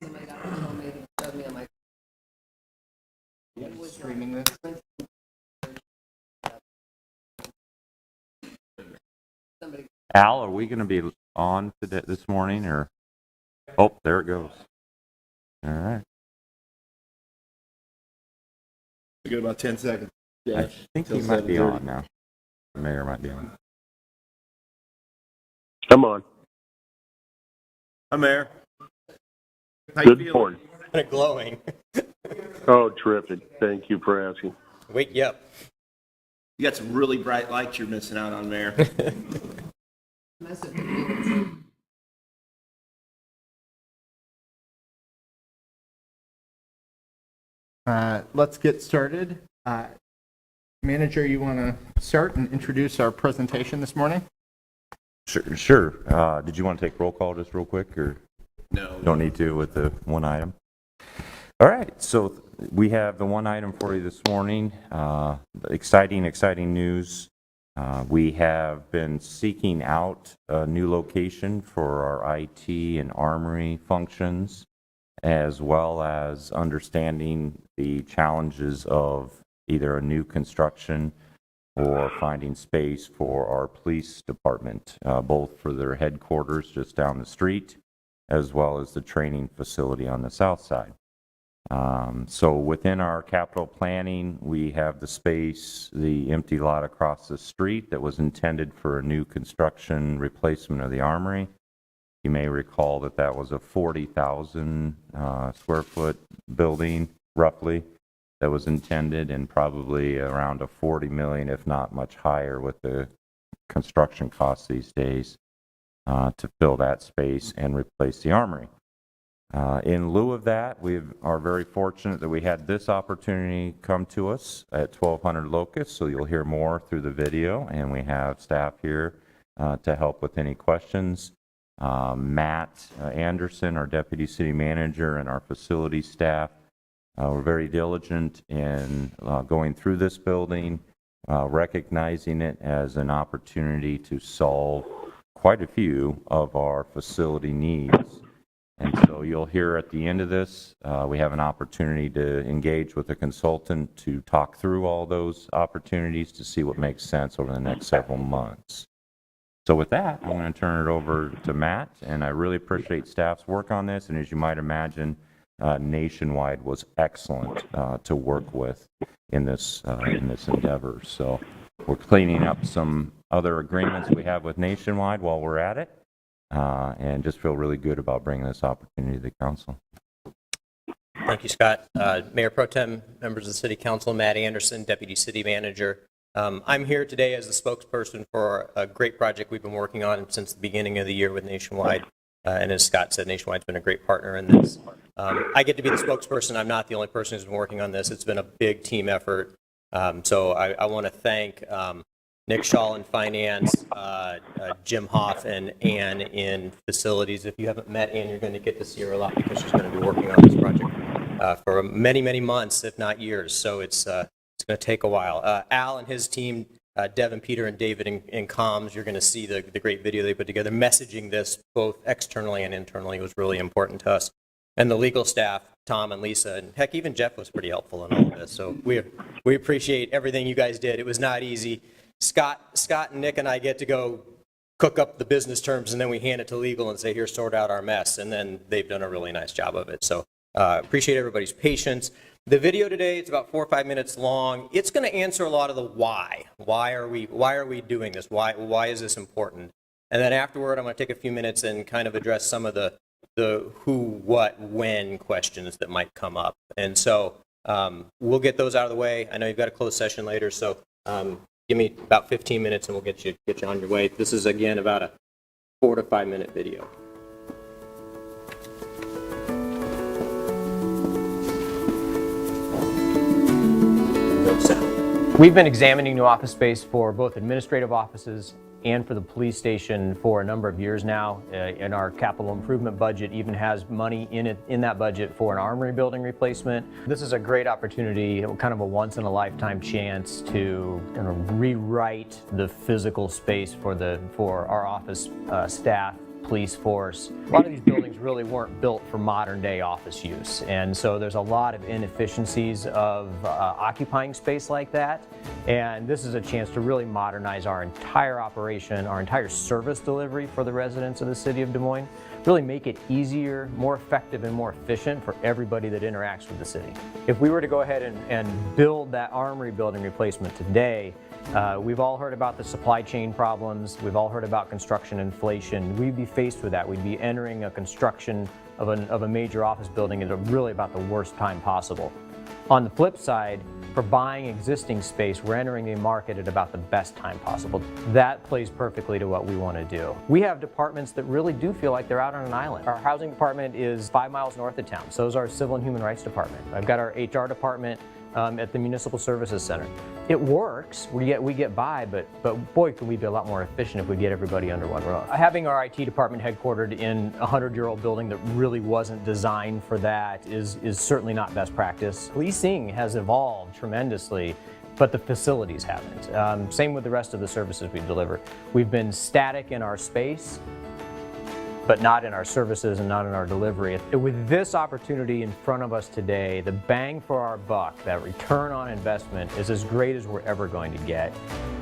Somebody got to tell me, showed me on my. Streaming this. Somebody. Al, are we going to be on today, this morning, or? Oh, there it goes. All right. We got about 10 seconds. I think he might be on now. The mayor might be on. Come on. Hi, Mayor. How you Good feeling? morning. Kind of glowing. Oh, terrific. Thank you for asking. Wake you up. You got some really bright lights you're missing out on, Mayor. Must have been Let's get started. Manager, you want to start and introduce our presentation this morning? Sure. Did you want to take roll call just real quick, or? No. Don't need to with the one item. All right, so we have the one item for you this morning. Exciting news. We have been seeking out a new location for our IT and armory functions, as well as understanding the challenges of either a new construction or finding space for our police department, both for their headquarters just down the street, as well as the training facility on the south side. So within our capital planning, we have the space, the empty lot across the street that was intended for a new construction replacement of the armory. You may recall that that was a 40,000 square foot building, roughly, that was intended, and probably around a 40 million, if not much higher, with the construction costs these days to fill that space and replace the armory. In lieu of that, we are very fortunate that we had this opportunity come to us at 1200 Locust, so you'll hear more through the video, and we have staff here to help with any questions. Matt Anderson, our Deputy City Manager, and our facility staff were very diligent in going through this building, recognizing it as an opportunity to solve quite a few of our facility needs. And so you'll hear at the end of this, we have an opportunity to engage with a consultant to talk through all those opportunities to see what makes sense over the next several months. So with that, I'm going to turn it over to Matt, and I really appreciate staff's work on this. And as you might imagine, Nationwide was excellent to work with in this endeavor. So we're cleaning up some other agreements we have with Nationwide while we're at it, and just feel really good about bringing this opportunity to the council. Thank you, Scott. Mayor Pro Tem, members of the City Council, Matt Anderson, Deputy City Manager. I'm here today as the spokesperson for a great project we've been working on since the beginning of the year with Nationwide. And as Scott said, Nationwide's been a great partner in this. I get to be the spokesperson. I'm not the only person who's been working on this. It's been a big team effort. So I want to thank Nick Shaw in finance, Jim Hoff, and Ann in facilities. If you haven't met Ann, you're going to get to see her a lot because she's going to be working on this project for many months, if not years. So it's going to take a while. Al and his team, Devin, Peter, and David in comms, you're going to see the great video they put together. Messaging this both externally and internally was really important to us. And the legal staff, Tom and Lisa, and heck, even Jeff was pretty helpful in all of this. So we appreciate everything you guys did. It was not easy. Scott and Nick and I get to go cook up the business terms, and then we hand it to legal and say, here, sort out our mess. And then they've done a really nice job of it. So appreciate everybody's patience. The video today, it's about 4 or 5 minutes long. It's going to answer a lot of the why. Why are we doing this? Why is this important? And then afterward, I'm going to take a few minutes and kind of address some of the who, what, when questions that might come up. And so we'll get those out of the way. I know you've got a closed session later, so give me about 15 minutes and we'll get you on your way. This is, again, about a 4 to 5 minute video. We've been examining new office space for both administrative offices and for the police station for a number of years now. And our capital improvement budget even has money in that budget for an armory building replacement. This is a great opportunity, kind of a once-in-a-lifetime chance to kind of rewrite the physical space for our office staff police force. A lot of these buildings really weren't built for modern day office use. And so there's a lot of inefficiencies of occupying space like that. And this is a chance to really modernize our entire operation, our entire service delivery for the residents of the city of Des Moines. Really make it easier, more effective, and more efficient for everybody that interacts with the city. If we were to go ahead and build that armory building replacement today, we've all heard about the supply chain problems. We've all heard about construction inflation. We'd be faced with that. We'd be entering a construction of a major office building at really about the worst time possible. On the flip side, for buying existing space, we're entering the market at about the best time possible. That plays perfectly to what we want to do. We have departments that really do feel like they're out on an island. Our housing department is 5 miles north of town. So is our civil and human rights department. I've got our HR department at the Municipal Services Center. It works, we get by, but boy, can we be a lot more efficient if we get everybody under one roof. Having our IT department headquartered in a 100-year-old building that really wasn't designed for that is certainly not best practice. Policing has evolved tremendously, but the facilities haven't. Same with the rest of the services we deliver. We've been static in our space, but not in our services and not in our delivery. With this opportunity in front of us today, the bang for our buck, that return on investment, is as great as we're ever going to get.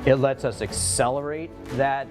It lets us accelerate that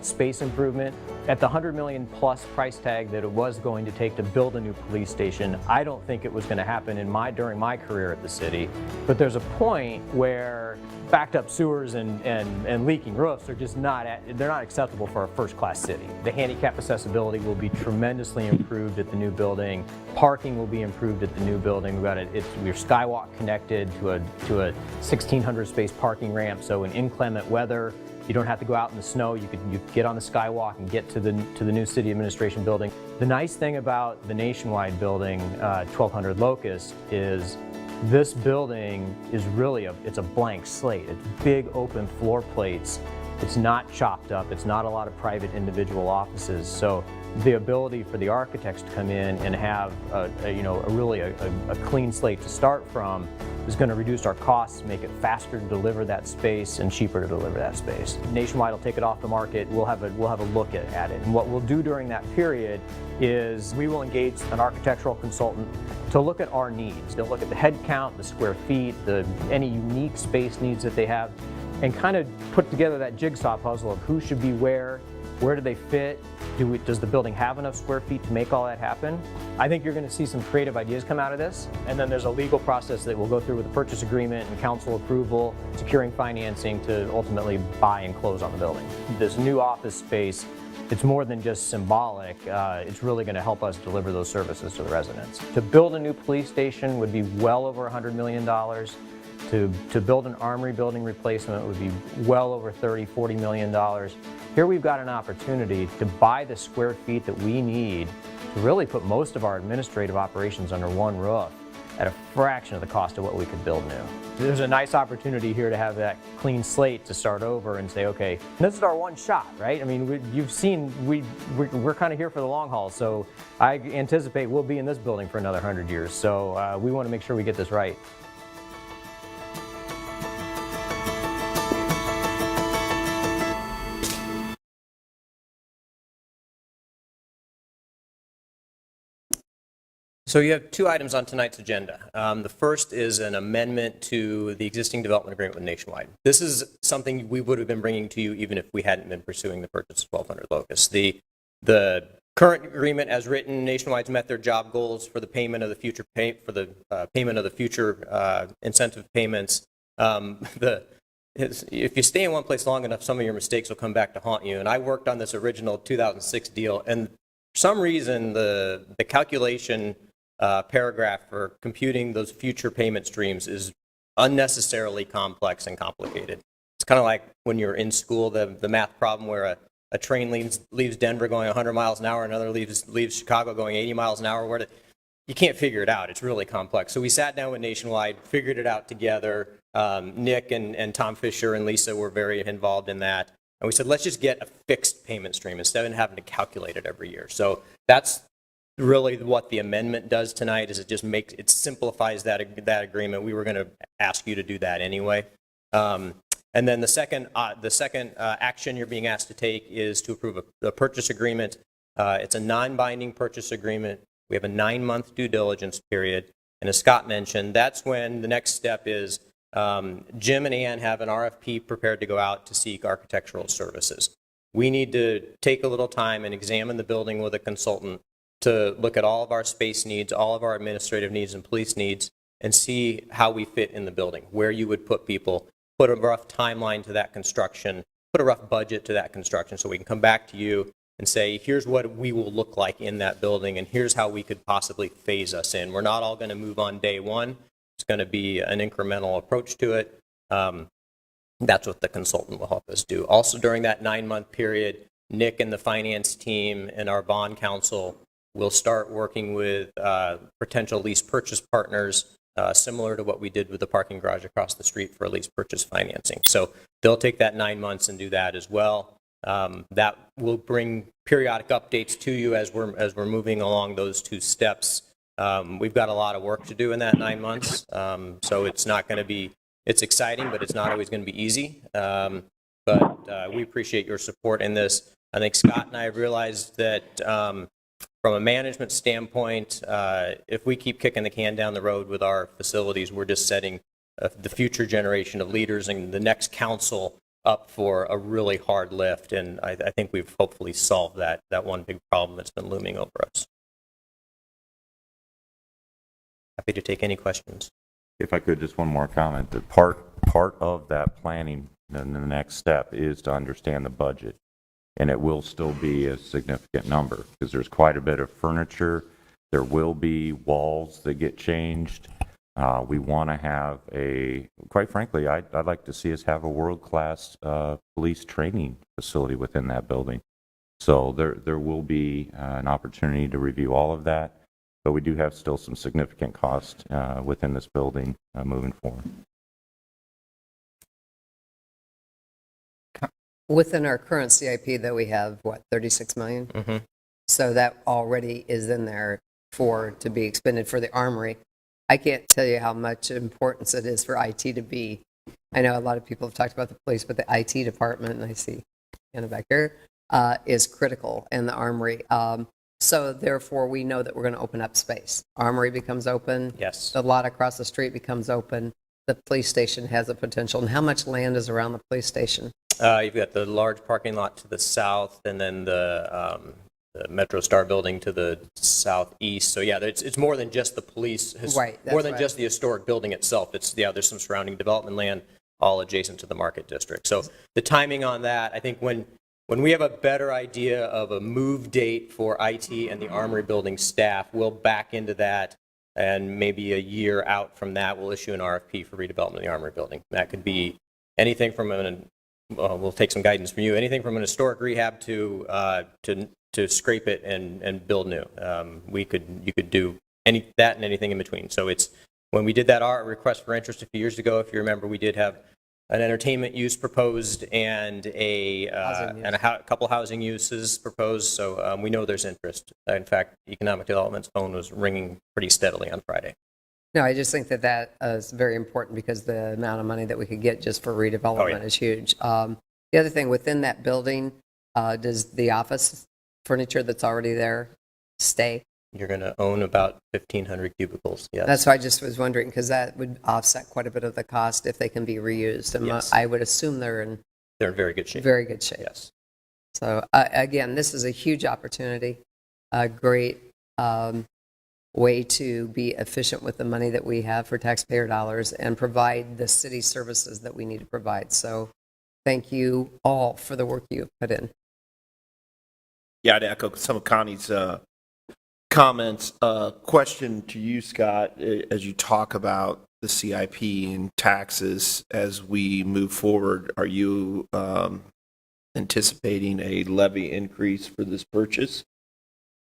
space improvement. At the $100 million plus price tag that it was going to take to build a new police station, I don't think it was going to happen during my career at the city. But there's a point where backed up sewers and leaking roofs are just they're not acceptable for a first-class city. The handicap accessibility will be tremendously improved at the new building. Parking will be improved at the new building. We're skywalk connected to a 1,600 space parking ramp, so in inclement weather, you don't have to go out in the snow. You get on the skywalk and get to the new city administration building. The nice thing about the Nationwide building, 1200 Locust, is this building is really it's a blank slate. It's big open floor plates. It's not chopped up. It's not a lot of private individual offices. So the ability for the architects to come in and have a clean slate to start from is going to reduce our costs, make it faster to deliver that space and cheaper to deliver that space. Nationwide will take it off the market. We'll have a look at it. And what we'll do during that period is we will engage an architectural consultant to look at our needs. They'll look at the head count, the square feet, any unique space needs that they have, and kind of put together that jigsaw puzzle of who should be where do they fit, does the building have enough square feet to make all that happen? I think you're going to see some creative ideas come out of this, and then there's a legal process that we'll go through with a purchase agreement and council approval, securing financing to ultimately buy and close on the building. This new office space, it's more than just symbolic. It's really going to help us deliver those services to the residents. To build a new police station would be well over $100 million. To build an armory building replacement would be well over $30–40 million. Here we've got an opportunity to buy the square feet that we need to really put most of our administrative operations under one roof at a fraction of the cost of what we could build new. There's a nice opportunity here to have that clean slate to start over and say, okay, this is our one shot, right? I mean, you've seen, we're kind of here for the long haul, so I anticipate we'll be in this building for another 100 years. So we want to make sure we get this right. So you have two items on tonight's agenda. The first is an amendment to the existing development agreement with Nationwide. This is something we would have been bringing to you even if we hadn't been pursuing the purchase of 1200 Locust. The current agreement as written, Nationwide's met their job goals for the payment of the future payment of the future incentive payments. If you stay in one place long enough, some of your mistakes will come back to haunt you. And I worked on this original 2006 deal, and for some reason the calculation paragraph for computing those future payment streams is unnecessarily complex and complicated. It's kind of like when you're in school, the math problem where a train leaves Denver going 100 miles an hour, another leaves Chicago going 80 miles an hour. You can't figure it out. It's really complex. So we sat down with Nationwide, figured it out together. Nick and Tom Fisher and Lisa were very involved in that. And we said, let's just get a fixed payment stream instead of having to calculate it every year. So that's really what the amendment does tonight, is it simplifies that agreement. We were going to ask you to do that anyway. And then the second action you're being asked to take is to approve a purchase agreement. It's a non-binding purchase agreement. We have a 9-month due diligence period. And as Scott mentioned, that's when the next step is Jim and Ann have an RFP prepared to go out to seek architectural services. We need to take a little time and examine the building with a consultant to look at all of our space needs, all of our administrative needs and police needs, and see how we fit in the building, where you would put people, put a rough timeline to that construction, put a rough budget to that construction so we can come back to you and say, here's what we will look like in that building, and here's how we could possibly phase us in. We're not all going to move on day one. It's going to be an incremental approach to it. That's what the consultant will help us do. Also, during that 9-month period, Nick and the finance team and our bond counsel will start working with potential lease purchase partners, similar to what we did with the parking garage across the street for lease purchase financing. So they'll take that 9 months and do that as well. That will bring periodic updates to you as we're moving along those 2 steps. We've got a lot of work to do in that 9 months, so it's not going to be, it's exciting, but it's not always going to be easy. But we appreciate your support in this. I think Scott and I have realized that from a management standpoint, if we keep kicking the can down the road with our facilities, we're just setting the future generation of leaders and the next council up for a really hard lift, and I think we've hopefully solved that one big problem that's been looming over us. Happy to take any questions. If I could, just one more comment. The part of that planning, then the next step is to understand the budget, and it will still be a significant number because there's quite a bit of furniture. There will be walls that get changed. We want to have quite frankly, I'd like to see us have a world-class police training facility within that building. So there will be an opportunity to review all of that, but we do have still some significant cost within this building moving forward. Within our current CIP, though, we have, what, 36 million? Mm-hmm. So that already is in there to be expended for the armory. I can't tell you how much importance it is for IT to be. I know a lot of people have talked about the police, but the IT department, and I see Anna back here, is critical in the armory. So therefore, we know that we're going to open up space. Armory becomes open. Yes. The lot across the street becomes open. The police station has a potential. And how much land is around the police station? You've got the large parking lot to the south, and then the Metro Star building to the southeast. So yeah, it's more than just the police. Right, that's more than right. just the historic building itself. There's some surrounding development land all adjacent to the market district. So the timing on that, I think when we have a better idea of a move date for IT and the Armory building staff, we'll back into that, and maybe a year out from that, we'll issue an RFP for redevelopment of the Armory building. That could be anything from we'll take some guidance from you, anything from an historic rehab to scrape it and build new. You could do that and anything in between. So when we did that our request for interest a few years ago, if you remember, we did have an entertainment use proposed and a couple housing uses proposed. So we know there's interest. In fact, Economic Development's phone was ringing pretty steadily on Friday. No, I just think that is very important because the amount of money that we could get just for redevelopment is huge. The other thing, within that building, does the office furniture that's already there stay? You're going to own about 1,500 cubicles, yes. That's why I just was wondering, because that would offset quite a bit of the cost if they can be reused. And Yes. I would assume they're in very good shape. very good shape. Yes. So again, this is a huge opportunity, a great way to be efficient with the money that we have for taxpayer dollars and provide the city services that we need to provide. So thank you all for the work you have put in. Yeah, to echo some of Connie's comments. Question to you, Scott, as you talk about the CIP and taxes as we move forward, are you anticipating a levy increase for this purchase?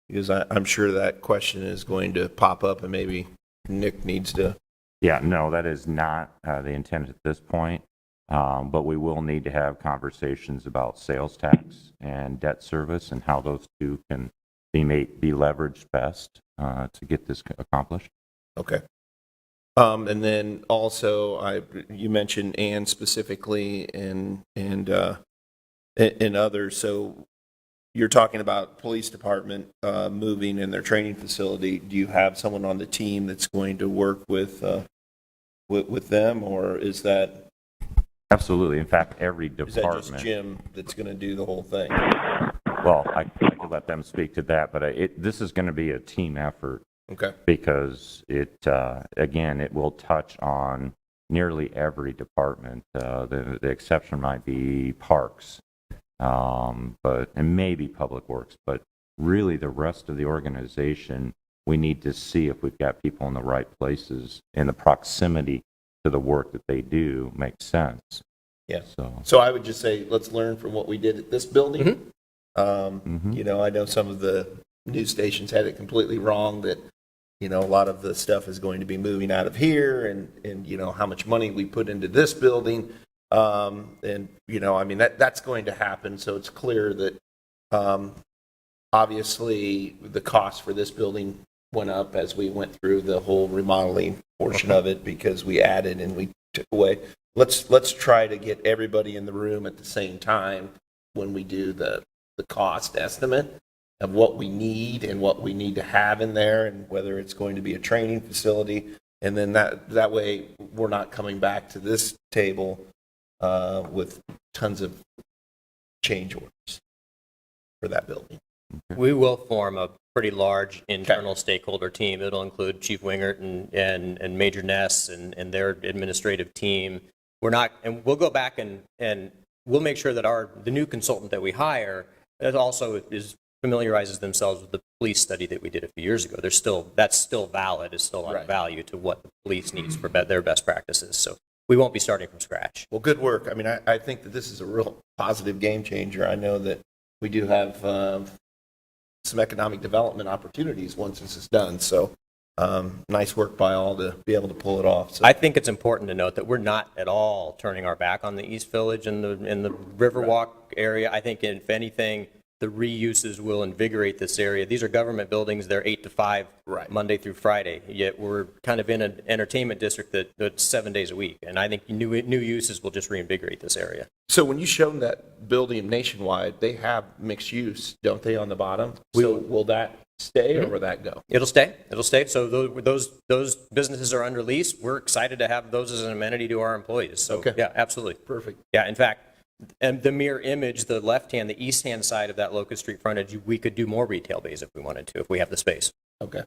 Because I'm sure that question is going to pop up, and maybe Nick needs to. Yeah, no, that is not the intent at this point, but we will need to have conversations about sales tax and debt service and how those two can be leveraged best to get this accomplished. Okay. And then also, you mentioned Ann specifically and others. So you're talking about police department moving in their training facility. Do you have someone on the team that's going to work with them, or is that Absolutely. In fact, every just department. Jim that's going to do the whole thing? Well, I could let them speak to that, but this is going to be a team effort Okay. because again, it will touch on nearly every department. The exception might be parks, and maybe public works, but really the rest of the organization, we need to see if we've got people in the right places and the proximity to the work that they do makes sense. Yeah. So, So I would just say, let's learn from what we did at this building. mhm. You know, I know some of the news stations had it completely wrong that, you know, a lot of the stuff is going to be moving out of here and you know, how much money we put into this building. And, you know, I mean, that's going to happen. So it's clear that obviously the cost for this building went up as we went through the whole remodeling portion of it because we added and we took away. Let's try to get everybody in the room at the same time when we do the cost estimate of what we need and what we need to have in there and whether it's going to be a training facility. And then that way we're not coming back to this table with tons of change orders for that building. We will form a pretty large internal stakeholder team. It'll include Chief Wingert and Major Ness and their administrative team. And we'll go back and we'll make sure that the new consultant that we hire that also familiarizes themselves with the police study that we did a few years ago. That's still valid. It's still on Right. value to what the police needs for their best practices. So we won't be starting from scratch. Well, good work. I mean, I think that this is a real positive game changer. I know that we do have some economic development opportunities once this is done. So nice work by all to be able to pull it off. So. I think it's important to note that we're not at all turning our back on the East Village and the Riverwalk area. I think if anything, the reuses will invigorate this area. These are government buildings. They're 8 to 5 Right. Monday through Friday. Yet we're kind of in an entertainment district that's 7 days a week. And I think new uses will just reinvigorate this area. So when you show them that building nationwide, they have mixed use, don't they, on the bottom? So will that stay or will that go? It'll stay. It'll stay. So those businesses are under lease. We're excited to have those as an amenity to our employees. So Okay. yeah, absolutely. Perfect. Yeah, in fact, and the mirror image, the left-hand, the east-hand side of that Locust Street frontage, we could do more retail bays if we wanted to, if we have the space. Okay.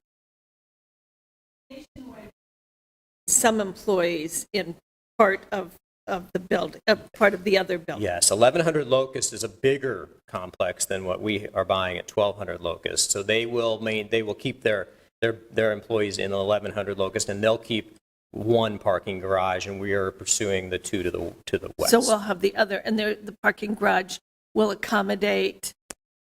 Some employees in part of the building, part of the other building. Yes, 1,100 Locust is a bigger complex than what we are buying at 1,200 Locust. So they will keep their employees in 1,100 Locust, and they'll keep one parking garage, and we are pursuing the two to the west. So we'll have the other, and the parking garage will accommodate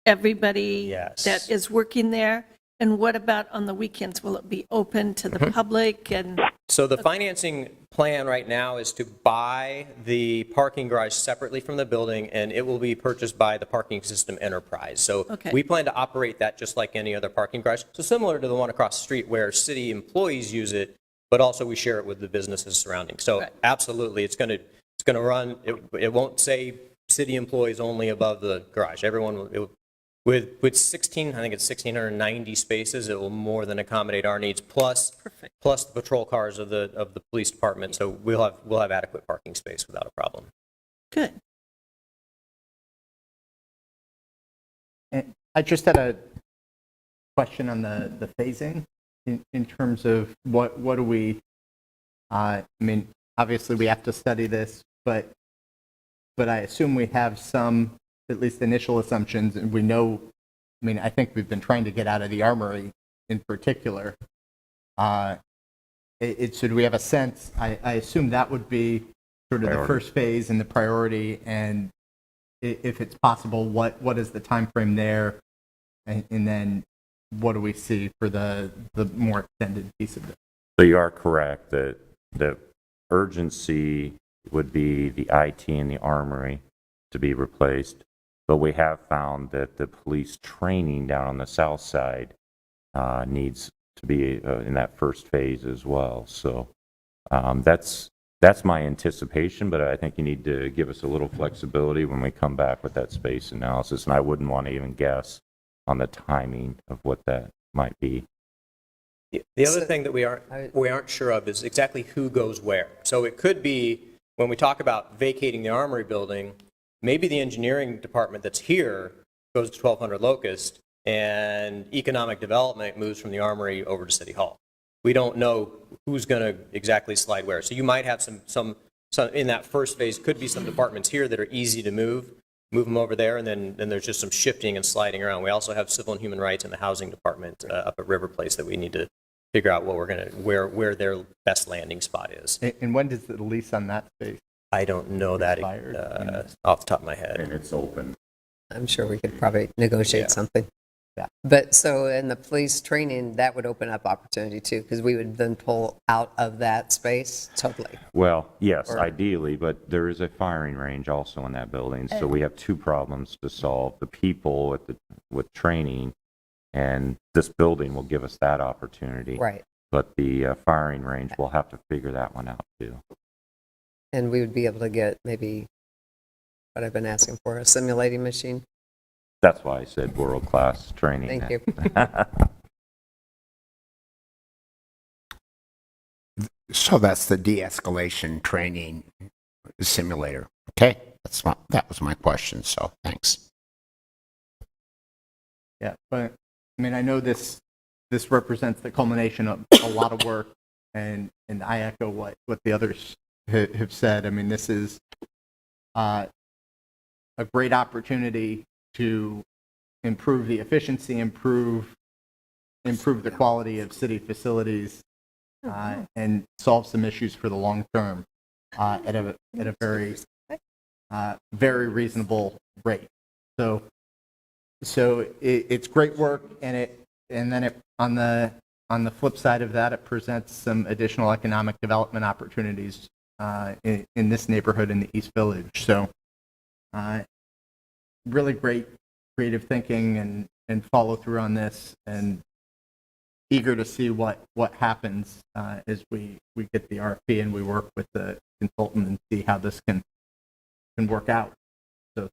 everybody Yes. that is working there. And what about on the weekends? Will it be open to the public? And So the financing plan right now is to buy the parking garage separately from the building, and it will be purchased by the parking system enterprise. So Okay. we plan to operate that just like any other parking garage. So similar to the one across the street where city employees use it, but also we share it with the businesses surrounding. So Right. absolutely, it's going to run. It won't say city employees only above the garage. Everyone with 16, I think it's 1,690 spaces, it will more than accommodate our needs. Plus the patrol cars of the police department. So we'll have adequate parking space without a problem. good. And I just had a question on the phasing in terms of what do we, I mean, obviously we have to study this, but I assume we have some, at least initial assumptions, and we know, I mean, I think we've been trying to get out of the armory in particular. So do we have a sense, I assume that would be sort of the Priority. first phase and the priority, and if it's possible, what is the time frame there? And then what do we see for the more extended piece of it? So you are correct that the urgency would be the IT and the armory to be replaced. But we have found that the police training down on the south side needs to be in that first phase as well. So That's my anticipation, but I think you need to give us a little flexibility when we come back with that space analysis, and I wouldn't want to even guess on the timing of what that might be. The other thing that we aren't sure of is exactly who goes where. So it could be, when we talk about vacating the Armory building, maybe the engineering department that's here goes to 1200 Locust, and economic development moves from the Armory over to City Hall. We don't know who's going to exactly slide where. So you might have some in that first phase, could be some departments here that are easy to move them over there, and then there's just some shifting and sliding around. We also have civil and human rights in the housing department up at River Place that we need to figure out where their best landing spot is. And when does the lease on that space? I don't know that Expired, off the top of my head. And it's open. I'm sure we could probably negotiate Yeah. something. Yeah. But so in the police training, that would open up opportunity too, because we would then pull out of that space totally. Well, yes, Or- ideally, but there is a firing range also in that building, so we have two problems to solve. The people with training, and this building will give us that opportunity. Right. But the firing range, we'll have to figure that one out too. And we would be able to get maybe what I've been asking for, a simulating machine. That's why I said world-class training. Thank you. So that's the de-escalation training simulator. Okay, that was my question. So thanks. Yeah, but I mean, I know this represents the culmination of a lot of work, and I echo what the others have said. I mean, this is a great opportunity to improve the efficiency, improve the quality of city facilities, and solve some issues for the long term at a very very reasonable rate. So it's great work, and then on the flip side of that, it presents some additional economic development opportunities in this neighborhood in the East Village. So really great creative thinking and follow through on this, and eager to see what happens as we get the RFP and we work with the consultant and see how this can work out. So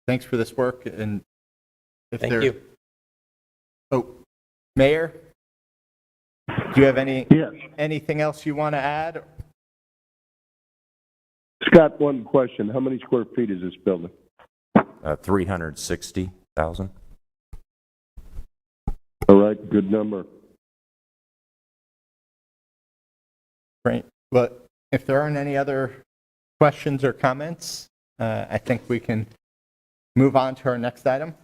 thanks for this work. And Thank you. Oh, Mayor, do you have Yes. anything else you want to add? Scott, one question. How many square feet is this building? 360,000. All right, good number. Great. Well, if there aren't any other questions or comments, I think we can move on to our next item.